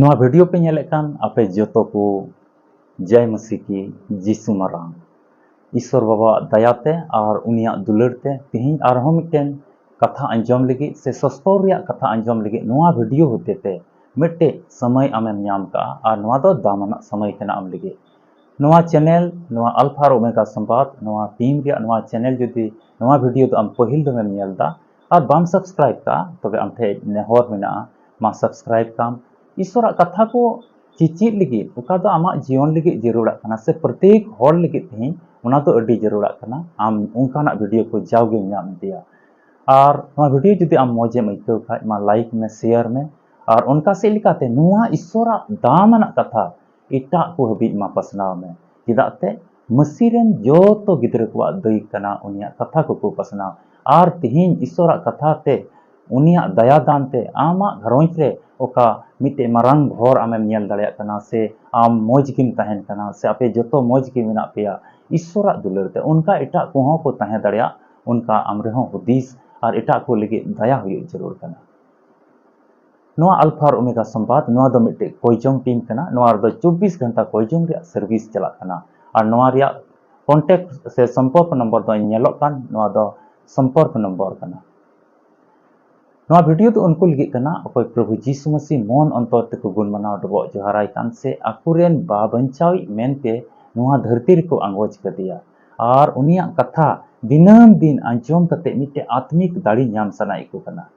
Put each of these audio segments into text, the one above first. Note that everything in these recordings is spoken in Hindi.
नवा वीडियो पे नेलेकान आपे जोतो को जय मसीह की जीसु मारांग ईश्वर बाबा दयाते और उनिया दुलरते तिहिं आरहों मिटेन कथा अंजम लगी से सस्तर रिया कथा अंजम लगी नवा वीडियो होते थे मिट्टे समय आमेम नाम का और नवा दो दामना समय के नाम लगी नवा चैनल नवा अल्फा और ओमेगा संवाद नवा टीम रिया नवा चैनल जुदी नवा वीडियो तो हम पहिल दो में नेलदा और बाम सब्सक्राइब का तबे हम थे नेहर मेना मा सब्सक्राइब काम ईश्वर कथा को चिचित लगी उका तो आमा जीवन लगी जरूरत कना से प्रत्येक हर लगी थी उना तो अड्डी जरूरत कना आम उनकाना वीडियो को जाओगे नाम दिया और नवा वीडियो जुदी आम मौजे में इको खा मा लाइक में शेयर में और उनका से लिखाते नुआ ईश्वर दामना कथा इटा को हबी मा पसनाव में चिदाते मसीरेन जो तो गिद्र को दई कना उनिया कथा को पसनाव और तिहिन ईश्वर कथा ते उनिया दया दानते आमा घरोंज रे ओका मिटे मारंग भोर आमेम नेल दाड़िया कना से आम मौज किम तहन कना से आपे जतो मौज की मेना पेया ईश्वरा दुलरते उनका एटा कोहों को तहे दाड़िया उनका आमरेहों हुदीस और एटा को लगे दया हुई जरूर कना नोआ अल्फा और ओमेगा संवाद नोआ दो मिटे कोइजोंग टीम कना नोआ दो 24 घंटा कोइजोंग रे सर्विस चला कना और नोआ रिया कांटेक्ट से संपर्क नंबर दो नेलो कान नोआ दो संपर्क नंबर कना नवा वीडियो तो उनको लगी कना अकोय प्रभु जीसु मसीह मन अंतर तक गुण मनाव डबो जोहाराय कान से अकुरेन बाबंचावी मेनते नवा धरती को अंगोज कर दिया और उनिया कथा दिनम दिन अंजोम कते मिटे आत्मिक दाड़ी नाम सनाई को कना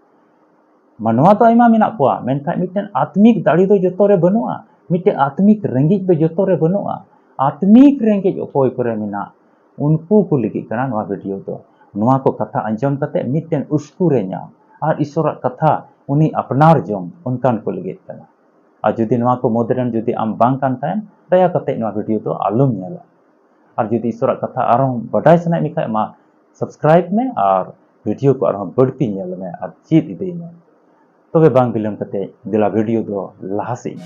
मनवा तो आयमा मेना कोआ मेनखा मिटे आत्मिक दाड़ी दो जतो रे बनुआ मिटे आत्मिक रेंगेज दो जतो रे बनुआ आत्मिक रेंगेज अकोय करे मेना उनको को लगी कना नवा वीडियो तो नवा को कथा अंजोम कते मिटे उसकू रे नाम और ईश्वर कथा उनी अपनार जों उनकान को लगे कना और जुदी नवा को मोदरन जुदी आम बांग कान तायन दया कते नवा वीडियो तो आलम नेला और जुदी ईश्वर कथा आरो बडाय सनाय मिखा मा सब्सक्राइब में और वीडियो को आरो बढ़ती नेल में और चीत इदे में तबे बांग बिलम कते दिला वीडियो दो लाहासी में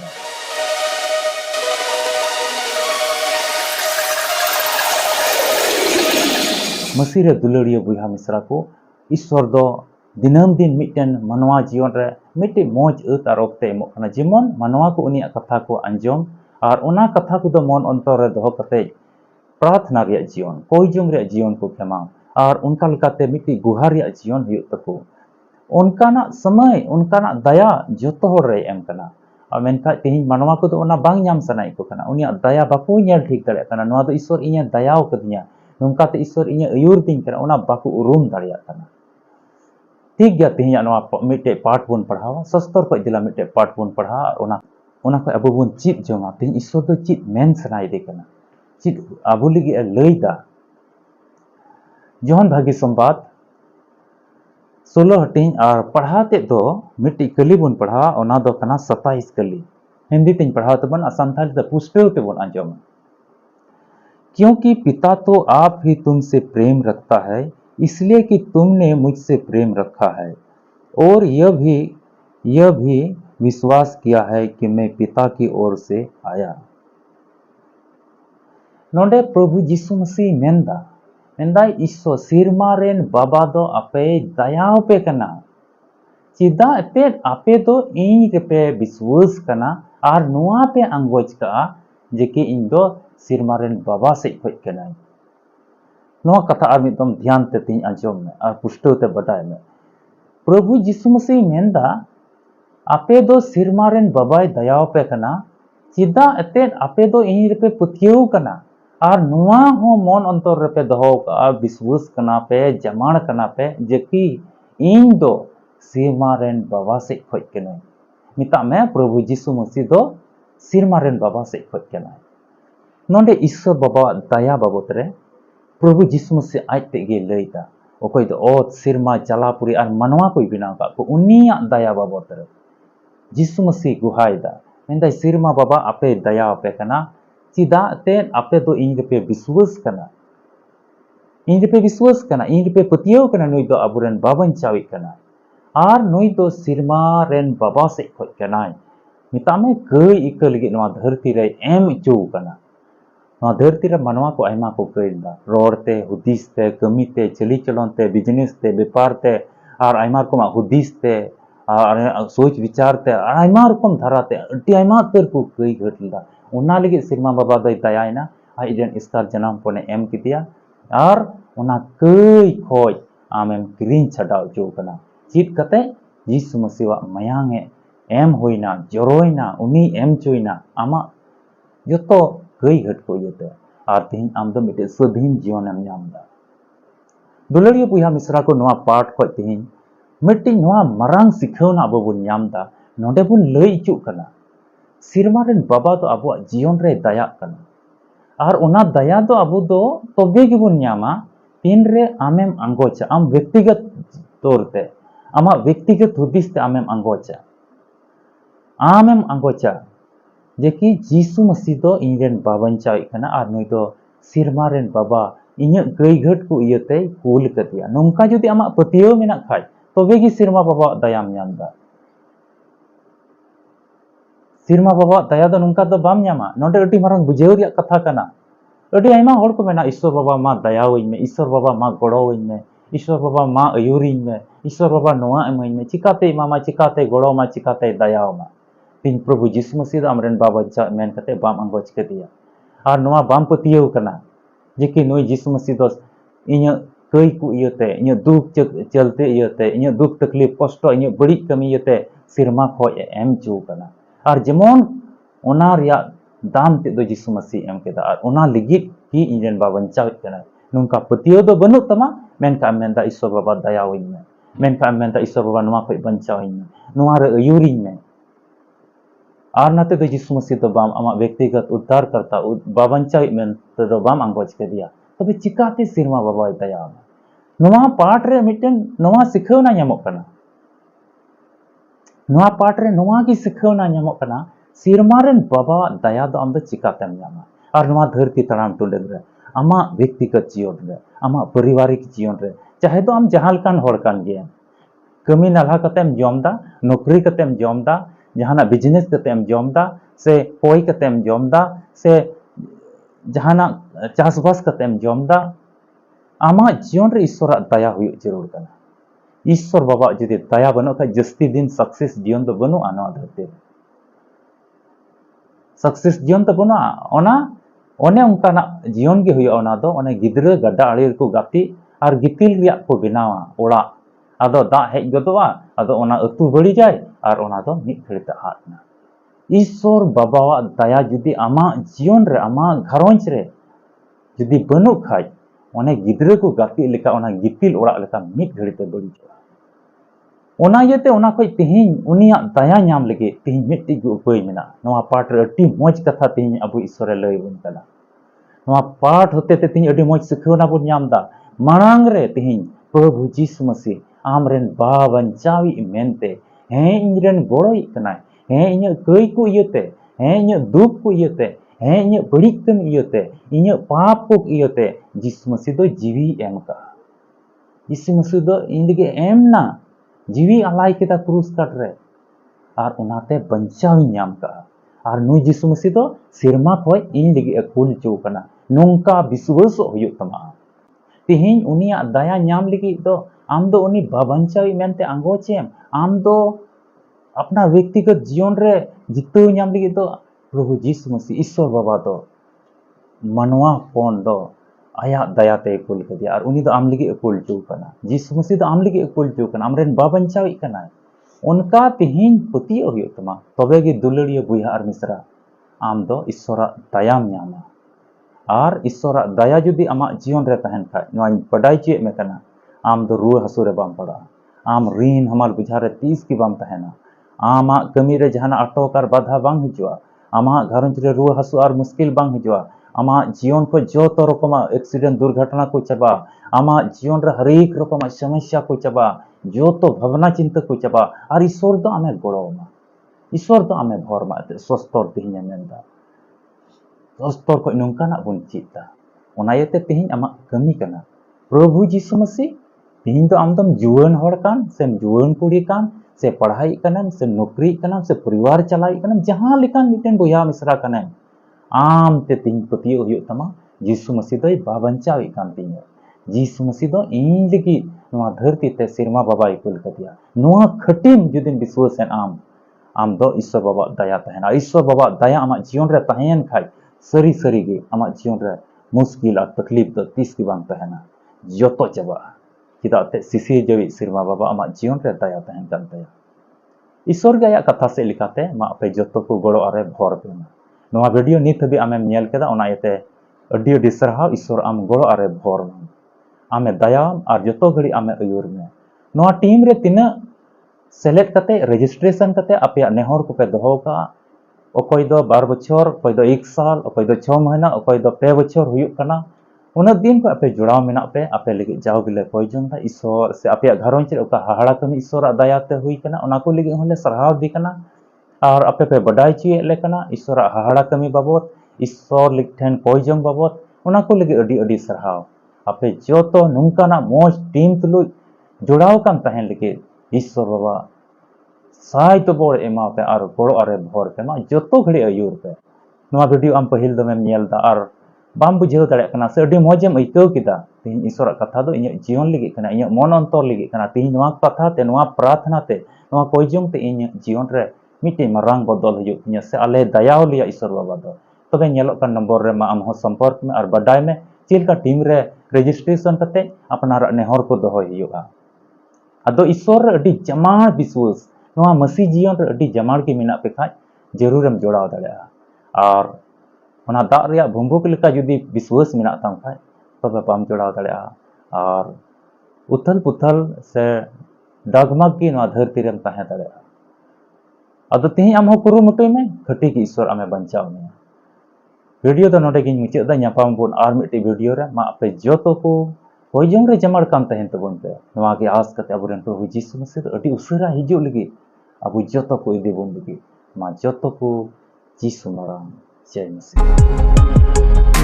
मसीह दुलड़िया बुहा मिश्रा को ईश्वर दो दिनम दिन मिटन मनवा जीवन रे मिटे मौज और ओक्ते एमोकना जेमन मनवा को उनिया कथा को अंजम और उना कथा को दो मन अंतर रे दो कते प्रार्थना रे जीवन कोइजोंग रे जीवन को खेमा और उनका लकाते मिटे गुहा रे जीवन हुई तको उनकाना समय उनकाना दया जतो हर रे एम कना और मेनका तेही मनवा को दो उना बांग नाम सनाई को कना उनिया दया बाको नेल ठीक दड़े कना नवा दो ईश्वर इया दयाव कदिया नोंका ते ईश्वर इया अयुर दिन कना उना बाको उरुम दाड़िया कना ठीक गया तेहिया नवा मिटे पाठ बन पढ़ावा सस्तर को दिला मिटे पाठ बन पढ़ा और उना को अबो बन चित जोंगा तेहि ईश्वर दो चित मेन सनाई दे कना चित अबो लगी लईदा जोहन भागी संवाद 16 हटिंग और पढ़ाते तो मिट्टी कली बन पढ़ा ओना दो कना 27 कली हिंदी तिन पढ़ा तो बन असंथाल ते पुष्पेव ते बन अंजम क्योंकि पिता तो आप ही तुमसे प्रेम रखता है इसलिए कि तुमने मुझसे प्रेम रखा है और यह भी विश्वास किया है कि मैं पिता की ओर से आया नोडे प्रभु जीसु मसीह मेंदा ईश्वर सिरमारेन बाबा दो आपे दयाव पे कना चिदा आपे तो इन पे विश्वास कना और नुआ पे अंगोज का जेके इन दो सिरमारेन बाबा से खोज कना नवा कथा और मिदम ध्यान ते तीन अंजम में और पुष्टो ते बटाय में प्रभु जीसु मसीह मेंदा आपे दो सिरमारेन बाबाय दयाव पे कना चिदा एते आपे दो इन पे पुथियो कना और नुआ हो मन अंतर पे दहो का विश्वास कना पे जमाण कना पे जेकी इन दो सिरमारेन बाबा से खोज कना मिता में प्रभु जीसु मसीह दो सिरमारेन बाबा से खोज कना नोंडे ईश्वर बाबा दया बाबत रे प्रभु जीसु मसीह आज तेगे लईदा ओकोय दो ओत सिरमा जलापुरी और मनवा कोई बिना का को उनिया दया बाबत रे जीसु मसीह गुहायदा मेंदा सिरमा बाबा आपे दया पे कना चिदा ते आपे दो इन पे विश्वास कना इन पे पतियो कना नुई दो अबुरन बाबन चावी कना और नुई दो सिरमा रेन बाबा से खोज कना मिता में कई इक लगी नवा धरती रे एम चो कना धरती रे मनवा को आयमा को कइला रोड़ते हुदिसते कमीते चली चलनते बिजनेस ते व्यापार ते और आयमा को हुदिसते सोच विचार ते आयमा रकम धाराते अड्डी आयमा तर को कई घट लदा उना लगे सिरमा बाबा दय दयायना आइजन इस्तार जन्म पने एम कितिया और उना कई खोज आमेम किरिन छडाव जो कना चित कते यीशु मसीह मयांगे एम होइना जरोइना उनी एम चोइना आमा जोतो कई घट को यते और तीन आम दो मिटे स्वाधीन जीवन एम नामदा दुलड़िया बुया मिश्रा को नवा पाठ को तीन मिट्टी नवा मरांग सिखावना अब बुन नामदा नोडे बुन लई इचु कना सिरमा रेन बाबा तो अब जीवन रे दया कना और उना दया तो अब दो तबे गे बुन नामा तीन रे आमेम अंगोचा आम व्यक्तिगत तौरते आमा व्यक्तिगत हुदिसते आमेम अंगोचा जे कि यीशु मसीह दो इनरेन बाबन चाइ कना और नुई दो सिरमा रेन बाबा इन्या गई घट को इयते कूल कतिया नोंका जुदी आमा पतियो मेना खाय तबे गी सिरमा बाबा दयाम नामदा सिरमा बाबा दया दो नोंका दो बाम नामा नोडे अटी मारंग बुझेव रिया कथा कना अटी आयमा होड़ को मेना ईश्वर बाबा मा दयावइñ में ईश्वर बाबा मा गड़ोवइñ में ईश्वर बाबा मा अयुरिñ में ईश्वर बाबा नोआ एमइñ में चिकाते मामा चिकाते गड़ो मा चिकाते दयाव मा तीन प्रभु यीशु मसीह आमरेन बाबा चा मेन कते बाम अंगोच कतिया और नोआ बाम पतियो कना जेकि नुई यीशु मसीह दो इन्या कई को इयते इन्या दुख चलते इयते इन्या दुख तकलीफ कष्ट इन्या बड़ी कमी इयते सिरमा खो एम चो कना और जेमन ओना रिया दाम ते दो यीशु मसीह एम केदा और ओना लिगित की इनरेन बाबन चाव कना नुंका पतियो दो बनु तमा मेनका मेनदा ईश्वर बाबा दयावइñ में मेनका मेनदा ईश्वर बाबा नोआ खो बंचावइñ में नोआ रे अयुरिñ में और नाते तो यीशु मसीह तो बाम आमा व्यक्तिगत उद्धार करता बाबन चाइ में तो बाम अंगोच के दिया तबे चिकाते सिरमा बाबा दया नोआ पाठ रे मिटन नोआ सिखावना नामक कना नोआ पाठ रे नोआ की सिखावना नामक कना सिरमा रेन बाबा दया दो आम दो चिकातेम नामा और नोआ धरती तड़ाम टुंडग रे आमा व्यक्तिगत जीवन रे आमा पारिवारिक जीवन रे चाहे तो आम जहां लकान होड़ कान गे कमी नाला कतेम जमदा नौकरी कतेम जमदा जहाना बिजनेस कतेम जमदा से कोई कतेम जमदा से जहाना चासबास कतेम जमदा आमा जीवन रे ईश्वर दया हुई जरूर कना ईश्वर बाबा जुदी दया बनो का जस्ती दिन सक्सेस जीवन तो बनो आनो धरती सक्सेस जीवन तो बनो ओना ओने उनका जीवन के हुई ओना दो ओने गिद्रे गड्डा आड़ी को गाती और गितिल रिया को बनावा ओड़ा आदो दा हेज गदोआ आदो ओना अतु बड़ी जाए और ओना दो मिट घड़ीते आदना ईश्वर बाबा दया जुदी आमा जीवन रे आमा घरंज रे जुदी बनु खाय ओने गिद्रे को गाती लेका ओना गितिल ओड़ा लेका मिट घड़ीते बड़ी जाए ओना येते ओना कोई तिहिन उनिया दया नाम लगे तिहिन मिट्टी को उपाय मेना नोआ पाठ रे अति मोज कथा तिहिन अबु ईश्वर लय बुन कला नोआ पाठ होते ते तिहिन अति मोज सिखावना बुन नामदा मांग रे तिहिन प्रभु यीशु मसीह आमरेन बाबन चावी मेनते हे इनरेन गोड़ोई कनाय हे इन्या कई को इयते हे इन्या दुख को इयते हे इन्या बड़ी कम इयते इन्या पाप को इयते यीशु मसीह दो जीवी एम का यीशु मसीह दो इनगे एम ना जीवी अलाई केता क्रूस काट रे और उनाते बंचावी नाम का और नुई यीशु मसीह दो सिरमा खोय इन लगी अकुल चो कना नोंका विश्वास हुयुग तमा तिहिन उनिया दया नाम लगी तो आम दो उनी बाबंचावी मेनते अंगोचेम आम दो अपना व्यक्तिगत जीवन रे जितो नाम लगी तो प्रभु यीशु मसीह ईश्वर बाबा तो मनवा पन दो आया दया ते कुल के दिया और उनी तो आम लगी कुल चो कना यीशु मसीह तो आम लगी कुल चो कना आमरेन बाबंचावी कना उनका तिहिन पति हुयो तमा तबे गे दुलड़िया बुया और मिश्रा आम दो ईश्वर दयाम नामा और ईश्वर दया जुदी आमा जीवन रे तहन खाय नोआ बडाई चे में कना आम दो रुआ हसु रे बाम पड़ा आम रीन हमार बुझारे 30 की बाम तहना आमा कमी रे जहाना अटोकार बाधा बांग हिजुआ आमा घरंज रे रुआ हसु और मुश्किल बांग हिजुआ आमा जीवन को जो तो रकम एक्सीडेंट दुर्घटना को चबा आमा जीवन रे हरेक रकम समस्या को चबा जो तो भावना चिंता को चबा और ईश्वर दो आमे गोड़ोमा ईश्वर दो आमे भरमा स्वस्थर तिहिन मेनदा स्वस्थर को नोंकाना बुन चिता ओनायते तिहिन आमा कमी कना प्रभु यीशु मसीह तिहिन तो आमदम जुआन होड़ कान से जुआन कुड़ी कान से पढ़ाई कनम से नौकरी कनम से परिवार चलाई कनम जहां लिकान मिटेन बुया मिश्रा कनम आम ते तिहिन पतियो हुयो तमा यीशु मसीह दो बाबंचावी कान तिहिन जीसु मसीह दो इन लगी नवा धरती ते सिरमा बाबा इकुल कदिया नवा खटिम जुदिन विश्वासन आम दो ईश्वर बाबा दया तहना ईश्वर बाबा दया आमा जीवन रे तहन खाय सरी सरी गे आमा जीवन रे मुश्किल और तकलीफ दो तीस की बांग तहना जोतो चबा चिदा ते सिसी जवी सिरमा बाबा आमा जीवन रे दया तहन कान तया ईश्वर के आया कथा से लिखाते मा पे जोतो को गड़ो आरे भर पेना नवा वीडियो नित हबी आमेम नेल केदा ओना येते अड्डी अड्डी सरहाव ईश्वर आम गड़ो आरे भर आमे दया और जोतो घड़ी आमे अयूर में नवा टीम रे तिना सेलेक्ट करते रजिस्ट्रेशन करते आपे नेहर को पे दोहो का अकोय दो 12 बछर अकोय दो 1 साल अकोय दो 6 महीना अकोय दो 2 बछर हुयुक कना उन दिन को आपे जुड़ाव मेना पे आपे लगी जाओ गिले कोई जंदा ईश्वर से आपे घरौंच रे ओका हाहाड़ा कमी ईश्वर दया ते हुई कना ओना को लगी होले सरहाव दी कना और आपे पे बडाई ची ले कना ईश्वर हाहाड़ा कमी बाबत ईश्वर लिखठेन कोई जंग बाबत ओना को लगी अडी अडी सरहाव आपे जोतो नुंकाना मोज टीम तुलु जुड़ाव कान तहन लगी ईश्वर बाबा साय तो बोर एमा पे और गोड़ो अरे भर पे मा जोतो घड़ी अयूर पे नवा वीडियो आम पहिल दमेम नेलदा और बाम बुझेव दाड़े कना से अडी मौजेम अइकाव किदा तीन ईश्वर कथा दो इन जीवन लगी कना इन मन अंतर लगी कना तीन नवा कथा ते नवा प्रार्थना ते नवा कोइजोंग ते इन जीवन रे मिटे मारांग बदल हुयु तिया से आले दयाव लिया ईश्वर बाबा दो तबे नेलो का नंबर रे मा आम हो संपर्क में और बडाय में चिलका टीम रे रजिस्ट्रेशन करते अपनार नेहर को दोहो हुयुआ अदो ईश्वर अडी जमाड़ विश्वास नवा मसीह जीवन रे अडी जमाड़ की मेना पे खाय जरूरम जोड़ाव दाड़ेया और ओना दाग रिया भुंबुक लेका जुदी विश्वास मेना ताम खाय तबे बाम जोड़ाव दाड़ेया और उथल पुथल से डगमग की नवा धरती रेम ताहे दाड़ेया अदो तेही आम हो कुरुमुटुय में खटी की ईश्वर आमे बंचाव में वीडियो दो नोडे गिन मुचाद दा ᱧᱟᱯᱟᱢ बोन आर मिट्टी वीडियो रे मा आपे जोतो को होइजों रे जमाड़ कान तहन तबन पे नवा के आस कते अबरेन प्रभु जीसु मसीह अडी उसरा हिजु लगी अबु जोतो को इदि बोन लगी मा जोतो को जीसु मारा जय मसीह